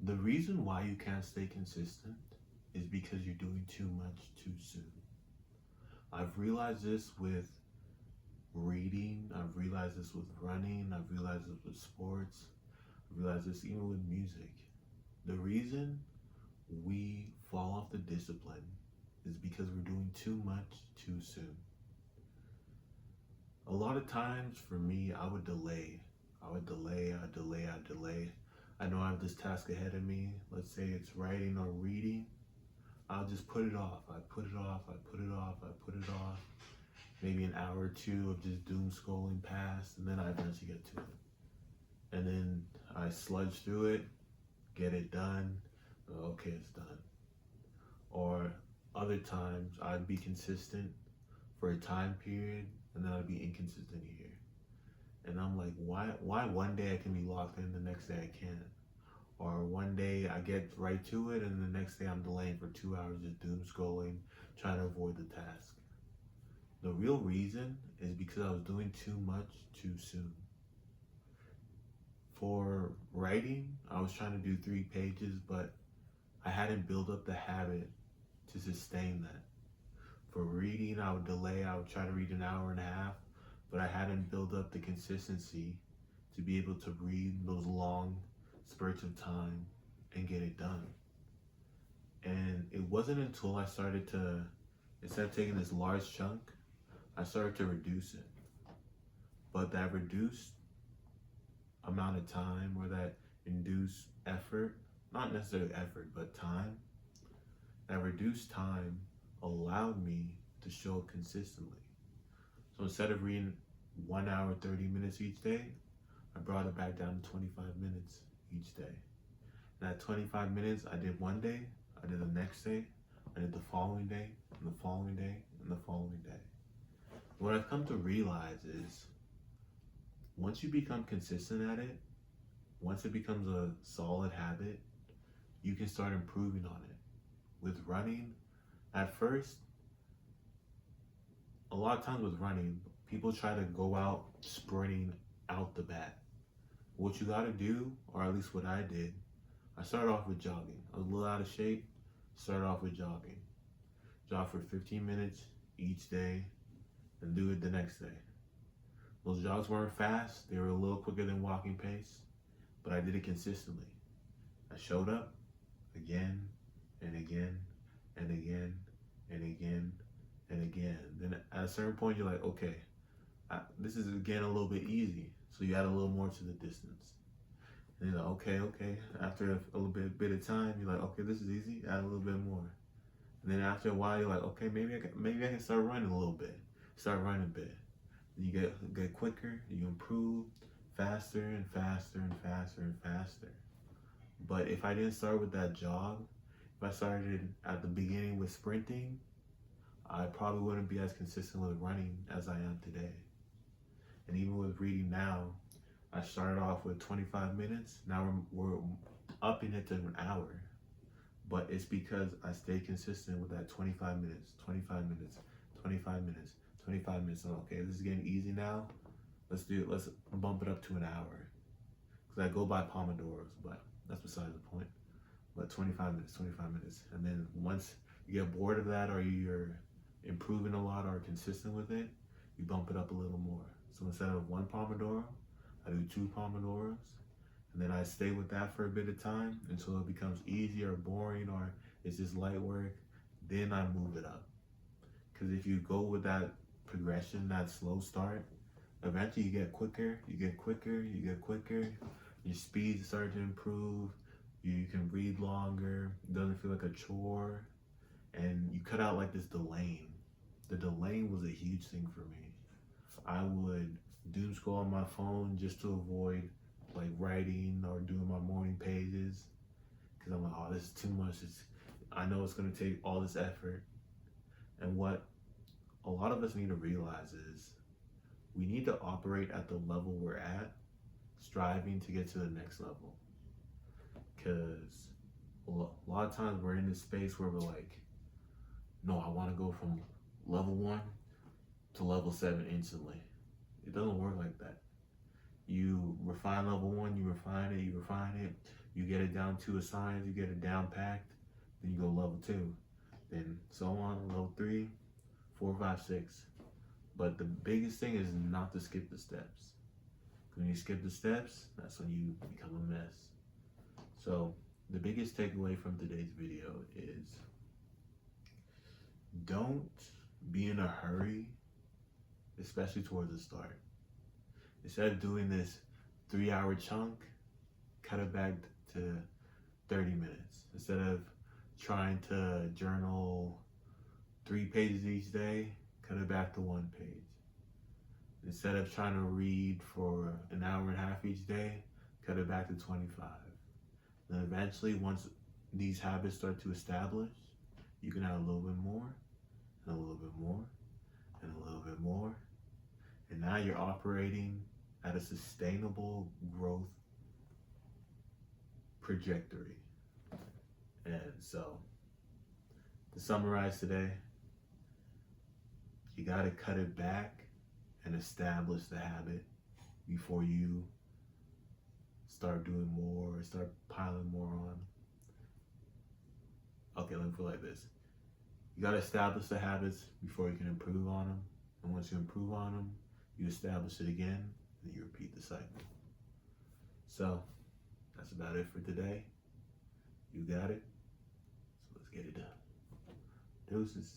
The reason why you can't stay consistent is because you're doing too much too soon. I've realized this with reading, I've realized this with running, I've realized this with sports, I've realized this even with music. The reason we fall off the discipline is because we're doing too much too soon. A lot of times for me, I would delay. I would delay, I delay, I delay. I know I have this task ahead of me. Let's say it's writing or reading. I'll just put it off. I put it off. I put it off. I put it off. Maybe an hour or two of just doom scrolling past, and then I eventually get to it. And then I sludge through it, get it done. Okay, it's done. Or other times I'd be consistent for a time period, and then I'd be inconsistent here. And I'm like, why one day I can be locked in, the next day I can't? Or one day I get right to it, and the next day I'm delaying for 2 hours just doom scrolling, trying to avoid the task. The real reason is because I was doing too much too soon. For writing, I was trying to do 3 pages, but I hadn't built up the habit to sustain that. For reading, I would delay, I would try to read an hour and a half, but I hadn't built up the consistency to be able to read those long spurts of time and get it done. And it wasn't until I started to, instead of taking this large chunk, I started to reduce it. But that reduced amount of time, or that induced effort, not necessarily effort, but time, that reduced time allowed me to show up consistently. So instead of reading 1 hour, 30 minutes each day, I brought it back down to 25 minutes each day. And that 25 minutes, I did one day, I did the next day, I did the following day, and the following day, and the following day. What I've come to realize is once you become consistent at it, once it becomes a solid habit, you can start improving on it. With running, at first, a lot of times with running, people try to go out sprinting out the bat. What you gotta do, or at least what I did, I started off with jogging. I was a little out of shape, started off with jogging. Jog for 15 minutes each day, and do it the next day. Those jogs weren't fast, they were a little quicker than walking pace, but I did it consistently. I showed up again and again and again and again and again. Then at a certain point, you're like, okay, this is getting a little bit easy. So you add a little more to the distance. And you're like, okay. After a little bit of time, you're like, okay, this is easy. Add a little bit more. And then after a while, you're like, okay, maybe I can start running a little bit. Start running a bit. You get quicker. You improve faster and faster and faster and faster. But if I didn't start with that jog, if I started at the beginning with sprinting, I probably wouldn't be as consistent with running as I am today. And even with reading now, I started off with 25 minutes. Now we're upping it to an hour. But it's because I stay consistent with that 25 minutes, 25 minutes, 25 minutes, 25 minutes. So, okay, this is getting easy now. Let's bump it up to an hour. Because I go by Pomodoros, but that's beside the point. But 25 minutes, 25 minutes. And then once you get bored of that, or you're improving a lot or consistent with it, you bump it up a little more. So instead of 1 Pomodoro, I do 2 Pomodoros. And then I stay with that for a bit of time until it becomes easy or boring, or it's just light work. Then I move it up. Because if you go with that progression, that slow start, eventually you get quicker, you get quicker, you get quicker. Your speed starts to improve. You can read longer. It doesn't feel like a chore. And you cut out like this delaying. The delaying was a huge thing for me. I would doom scroll on my phone just to avoid like writing or doing my morning pages, because I'm like, oh, this is too much. I know it's going to take all this effort. And what a lot of us need to realize is we need to operate at the level we're at, striving to get to the next level. Because a lot of times we're in this space where we're like, no, I want to go from level 1 to level 7 instantly. It doesn't work like that. You refine level 1, you refine it, You get it down to a science, you get it down packed, then you go level 2. Then so on, level 3, 4, 5, 6. But the biggest thing is not to skip the steps. When you skip the steps, that's when you become a mess. So the biggest takeaway from today's video is don't be in a hurry, especially towards the start. Instead of doing this 3-hour chunk, cut it back to 30 minutes. Instead of trying to journal 3 pages each day, cut it back to 1 page. Instead of trying to read for an hour and a half each day, cut it back to 25. Then eventually, once these habits start to establish, you can add a little bit more, and a little bit more, and a little bit more. And now you're operating at a sustainable growth trajectory. And so, to summarize today, you got to cut it back and establish the habit before you start doing more or start piling more on. Okay, let me put it like this. You got to establish the habits before you can improve on them. And once you improve on them, you establish it again, and you repeat the cycle. So, that's about it for today. You got it? So let's get it done. Deuces.